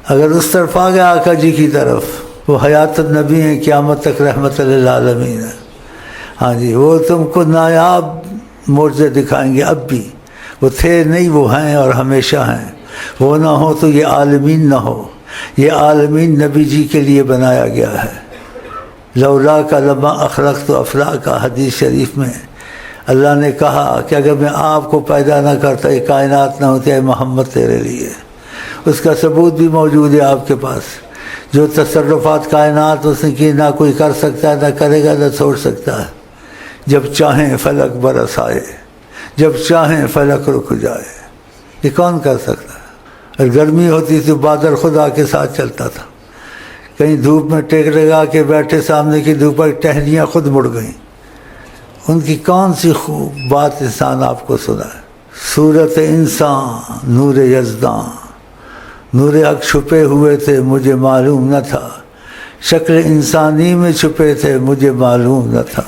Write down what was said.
اگر اس طرف آ گیا آقا جی کی طرف، وہ حیات النبی ہیں، قیامت تک رحمت للعالمین ہے، ہاں جی، وہ تم کو نایاب معجزے دکھائیں گے. اب بھی وہ تھے نہیں، وہ ہیں اور ہمیشہ ہیں. وہ نہ ہو تو یہ عالمین نہ ہو. یہ عالمین نبی جی کے لیے بنایا گیا ہے. لولا کا لما اخلقت افلاک، حدیث شریف میں اللہ نے کہا کہ اگر میں آپ کو پیدا نہ کرتا یہ کائنات نہ ہوتی. اے محمد تیرے لیے اس کا ثبوت بھی موجود ہے آپ کے پاس. جو تصرفات کائنات اس نے کی، نہ کوئی کر سکتا ہے، نہ کرے گا، نہ چھوڑ سکتا ہے. جب چاہیں فلک برس آئے، جب چاہیں فلک رک جائے. یہ کون کر سکتا ہے؟ اور گرمی ہوتی تو بادل خدا کے ساتھ چلتا تھا. کہیں دھوپ میں ٹیک لگا کے بیٹھے، سامنے کی دھوپ پر ٹہنیاں خود مڑ گئیں. ان کی کون سی خوب بات انسان آپ کو سنا ہے. صورت انسان نور یزداں، نور حق چھپے ہوئے تھے مجھے معلوم نہ تھا. شکل انسانی میں چھپے تھے مجھے معلوم نہ تھا.